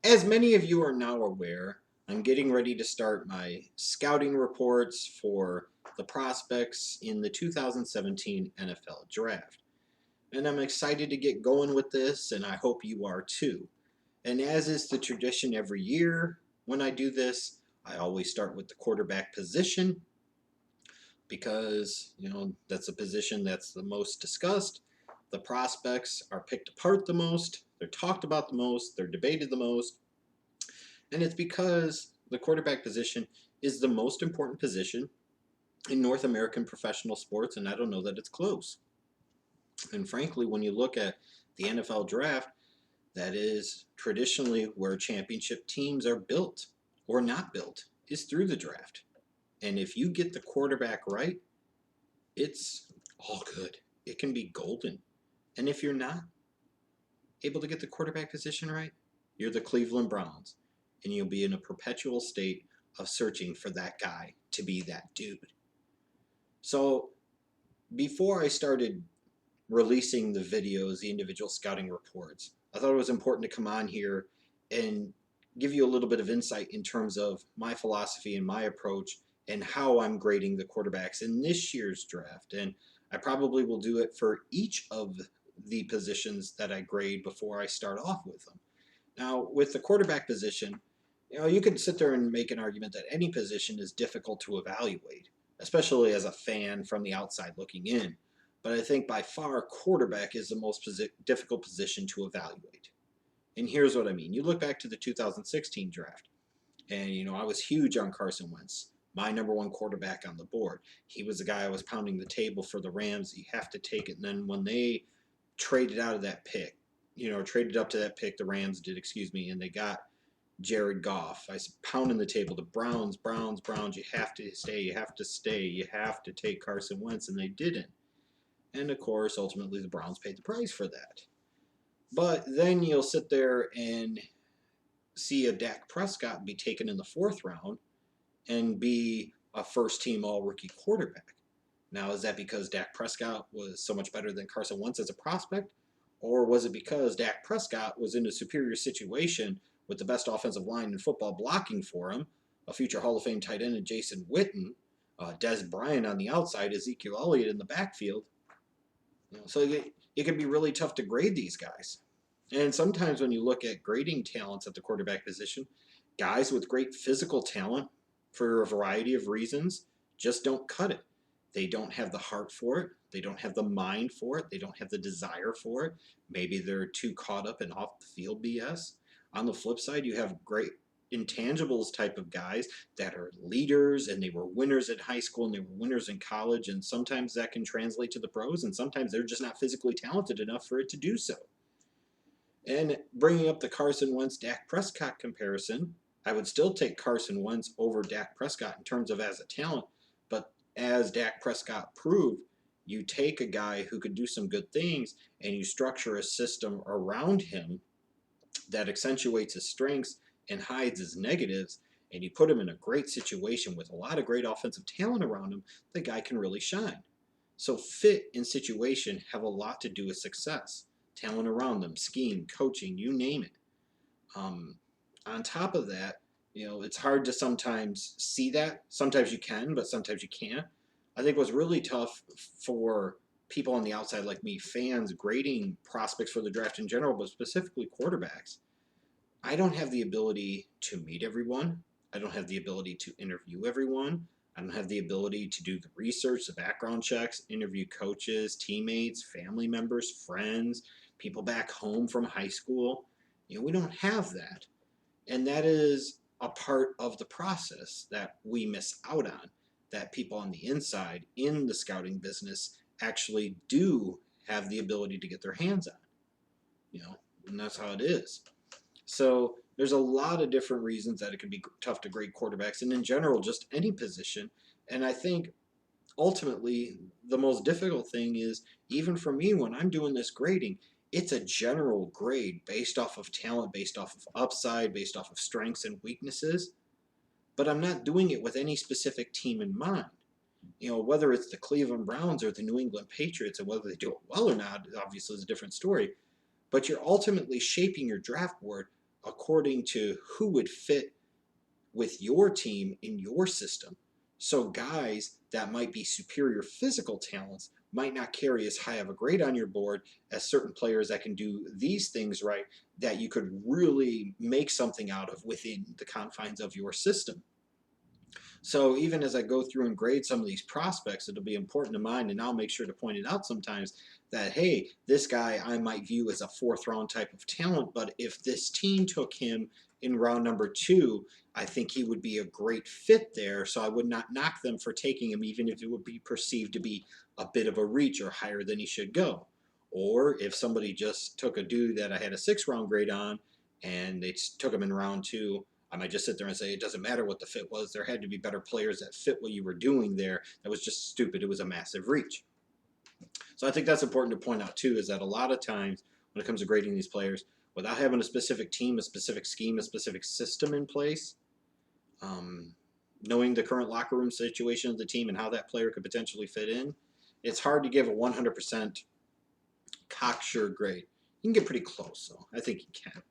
As many of you are now aware, I'm getting ready to start my scouting reports for the prospects in the 2017 NFL Draft. And I'm excited to get going with this, and I hope you are too. And as is the tradition every year when I do this, I always start with the quarterback position because, that's a position that's the most discussed. The prospects are picked apart the most, they're talked about the most, they're debated the most, and it's because the quarterback position is the most important position in North American professional sports, and I don't know that it's close. And frankly, when you look at the NFL draft, that is traditionally where championship teams are built or not built, is through the draft. And if you get the quarterback right, it's all good. It can be golden. And if you're not able to get the quarterback position right, you're the Cleveland Browns, and you'll be in a perpetual state of searching for that guy to be that dude. So before I started releasing the videos, the individual scouting reports, I thought it was important to come on here and give you a little bit of insight in terms of my philosophy and my approach and how I'm grading the quarterbacks in this year's draft. And I probably will do it for each of the positions that I grade before I start off with them. Now, with the quarterback position, you could sit there and make an argument that any position is difficult to evaluate, especially as a fan from the outside looking in. But I think by far, quarterback is the most difficult position to evaluate. And here's what I mean. You look back to the 2016 draft, and I was huge on Carson Wentz, my number one quarterback on the board. He was the guy I was pounding the table for the Rams. You have to take it. And then when they traded out of that pick, traded up to that pick, the Rams did, excuse me, and they got Jared Goff. I was pounding the table. The Browns, Browns, Browns. You have to stay. You have to stay. You have to take Carson Wentz, and they didn't. And of course, ultimately, the Browns paid the price for that. But then you'll sit there and see a Dak Prescott be taken in the fourth round and be a first-team all-rookie quarterback. Now, is that because Dak Prescott was so much better than Carson Wentz as a prospect? Or was it because Dak Prescott was in a superior situation with the best offensive line in football blocking for him, a future Hall of Fame tight end in Jason Witten, Des Bryant on the outside, Ezekiel Elliott in the backfield? So it can be really tough to grade these guys. And sometimes when you look at grading talents at the quarterback position, guys with great physical talent, for a variety of reasons, just don't cut it. They don't have the heart for it. They don't have the mind for it. They don't have the desire for it. Maybe they're too caught up in off the field BS. On the flip side, you have great intangibles type of guys that are leaders, and they were winners in high school and they were winners in college, and sometimes that can translate to the pros, and sometimes they're just not physically talented enough for it to do so. And bringing up the Carson Wentz Dak Prescott comparison, I would still take Carson Wentz over Dak Prescott in terms of as a talent, but as Dak Prescott proved, you take a guy who could do some good things and you structure a system around him that accentuates his strengths and hides his negatives, and you put him in a great situation with a lot of great offensive talent around him, the guy can really shine. So fit and situation have a lot to do with success. Talent around them, scheme, coaching, you name it. On top of that, it's hard to sometimes see that. Sometimes you can, but sometimes you can't. I think what's really tough for people on the outside like me, fans grading prospects for the draft in general, but specifically quarterbacks, I don't have the ability to meet everyone. I don't have the ability to interview everyone. I don't have the ability to do the research, the background checks, interview coaches, teammates, family members, friends, people back home from high school. We don't have that. And that is a part of the process that we miss out on, that people on the inside in the scouting business actually do have the ability to get their hands on. And that's how it is. So there's a lot of different reasons that it can be tough to grade quarterbacks, and in general, just any position. And I think ultimately the most difficult thing is, even for me, when I'm doing this grading, it's a general grade based off of talent, based off of upside, based off of strengths and weaknesses. But I'm not doing it with any specific team in mind. Whether it's the Cleveland Browns or the New England Patriots, and whether they do it well or not, obviously is a different story. But you're ultimately shaping your draft board according to who would fit with your team in your system. So guys that might be superior physical talents might not carry as high of a grade on your board as certain players that can do these things right, that you could really make something out of within the confines of your system. So even as I go through and grade some of these prospects, it'll be important to mind, and I'll make sure to point it out sometimes that, hey, this guy I might view as a fourth round type of talent, but if this team took him in round number 2, I think he would be a great fit there. So I would not knock them for taking him, even if it would be perceived to be a bit of a reach or higher than he should go. Or if somebody just took a dude that I had a 6 round grade on and they took him in round 2, I might just sit there and say it doesn't matter what the fit was. There had to be better players that fit what you were doing there. That was just stupid. It was a massive reach. So I think that's important to point out too, is that a lot of times when it comes to grading these players, without having a specific team, a specific scheme, a specific system in place, knowing the current locker room situation of the team and how that player could potentially fit in, it's hard to give a 100% cocksure grade. You can get pretty close, so I think you can.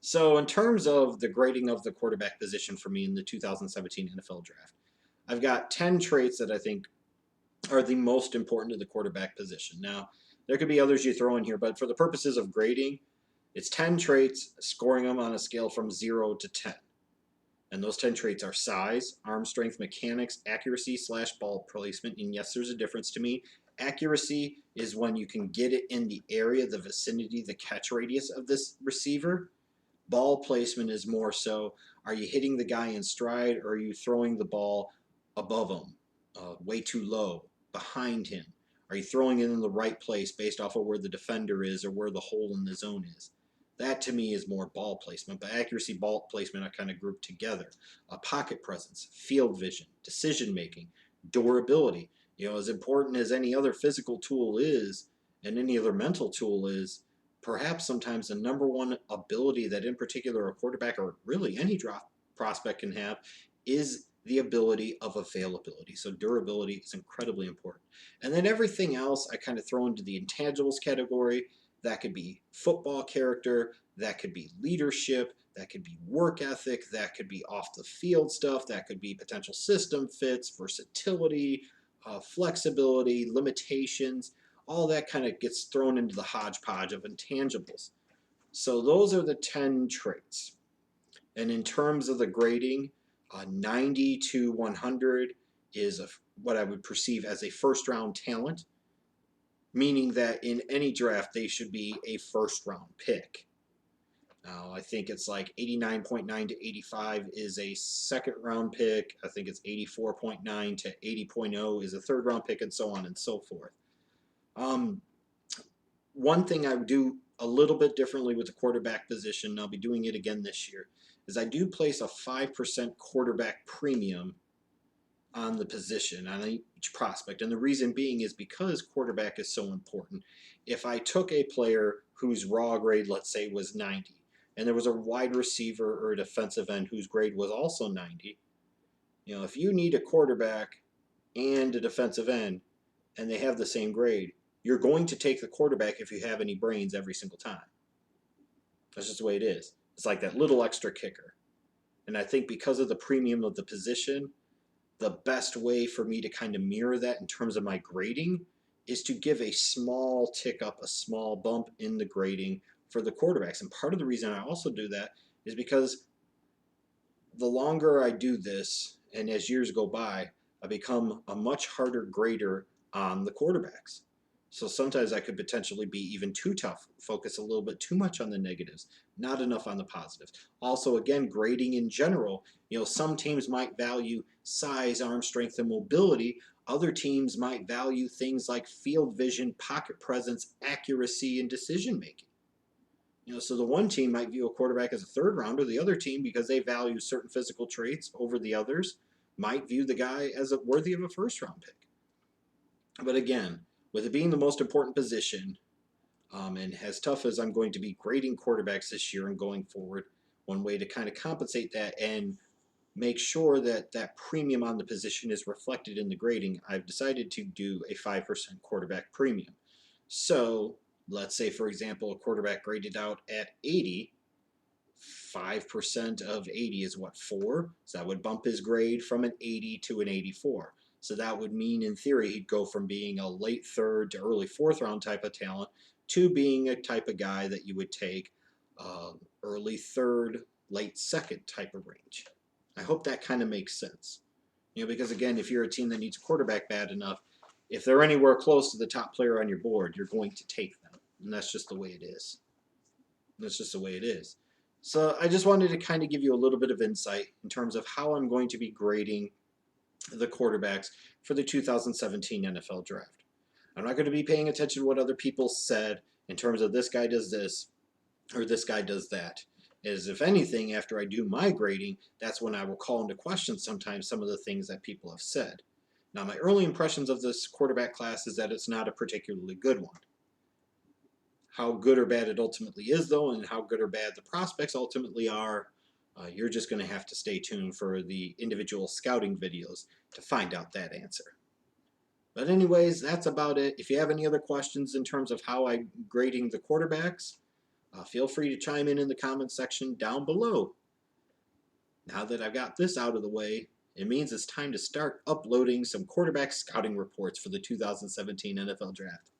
So in terms of the grading of the quarterback position for me in the 2017 NFL Draft, I've got 10 traits that I think are the most important to the quarterback position. Now, there could be others you throw in here, but for the purposes of grading, it's 10 traits, scoring them on a scale from 0 to 10. And those 10 traits are size, arm strength, mechanics, accuracy / ball placement. And yes, there's a difference to me. Accuracy is when you can get it in the area, the vicinity, the catch radius of this receiver. Ball placement is more so, are you hitting the guy in stride, or are you throwing the ball above him, way too low, behind him? Are you throwing it in the right place based off of where the defender is or where the hole in the zone is? That to me is more ball placement, but accuracy, ball placement, I kind of group together. Pocket presence, field vision, decision making, durability. As important as any other physical tool is, and any other mental tool is, perhaps sometimes the number one ability that in particular a quarterback or really any draft prospect can have is the ability of availability. So durability is incredibly important. And then everything else I kind of throw into the intangibles category. That could be football character, that could be leadership, that could be work ethic, that could be off the field stuff, that could be potential system fits, versatility, flexibility, limitations. All that kind of gets thrown into the hodgepodge of intangibles. So those are the 10 traits. And in terms of the grading, 90 to 100 is what I would perceive as a first round talent, meaning that in any draft they should be a first round pick. Now, I think it's like 89.9 to 85 is a second round pick. I think it's 84.9 to 80.0 is a third round pick, and so on and so forth. One thing I would do a little bit differently with the quarterback position, and I'll be doing it again this year, is I do place a 5% quarterback premium on the position, on each prospect. And the reason being is because quarterback is so important. If I took a player whose raw grade, let's say, was 90, and there was a wide receiver or a defensive end whose grade was also 90, if you need a quarterback and a defensive end and they have the same grade, you're going to take the quarterback if you have any brains every single time. That's just the way it is. It's like that little extra kicker. And I think because of the premium of the position, the best way for me to kind of mirror that in terms of my grading is to give a small tick up, a small bump in the grading for the quarterbacks. And part of the reason I also do that is because the longer I do this, and as years go by, I become a much harder grader on the quarterbacks. So sometimes I could potentially be even too tough, focus a little bit too much on the negatives, not enough on the positives. Also, again, grading in general, some teams might value size, arm strength, and mobility. Other teams might value things like field vision, pocket presence, accuracy, and decision making. So the one team might view a quarterback as a third rounder. The other team, because they value certain physical traits over the others, might view the guy as worthy of a first round pick. But again, with it being the most important position, and as tough as I'm going to be grading quarterbacks this year and going forward, one way to kind of compensate that and make sure that that premium on the position is reflected in the grading, I've decided to do a 5% quarterback premium. So let's say, for example, a quarterback graded out at 80, 5% of 80 is what, 4? So that would bump his grade from an 80 to an 84. So that would mean, in theory, he'd go from being a late third to early fourth round type of talent to being a type of guy that you would take early third, late second type of range. I hope that kind of makes sense. Because again, if you're a team that needs a quarterback bad enough, if they're anywhere close to the top player on your board, you're going to take them. And that's just the way it is. That's just the way it is. So I just wanted to kind of give you a little bit of insight in terms of how I'm going to be grading the quarterbacks for the 2017 NFL Draft. I'm not going to be paying attention to what other people said in terms of this guy does this or this guy does that. As if anything, after I do my grading, that's when I will call into question sometimes some of the things that people have said. Now, my early impressions of this quarterback class is that it's not a particularly good one. How good or bad it ultimately is, though, and how good or bad the prospects ultimately are, you're just going to have to stay tuned for the individual scouting videos to find out that answer. But anyways, that's about it. If you have any other questions in terms of how I'm grading the quarterbacks, feel free to chime in the comments section down below. Now that I've got this out of the way, it means it's time to start uploading some quarterback scouting reports for the 2017 NFL Draft.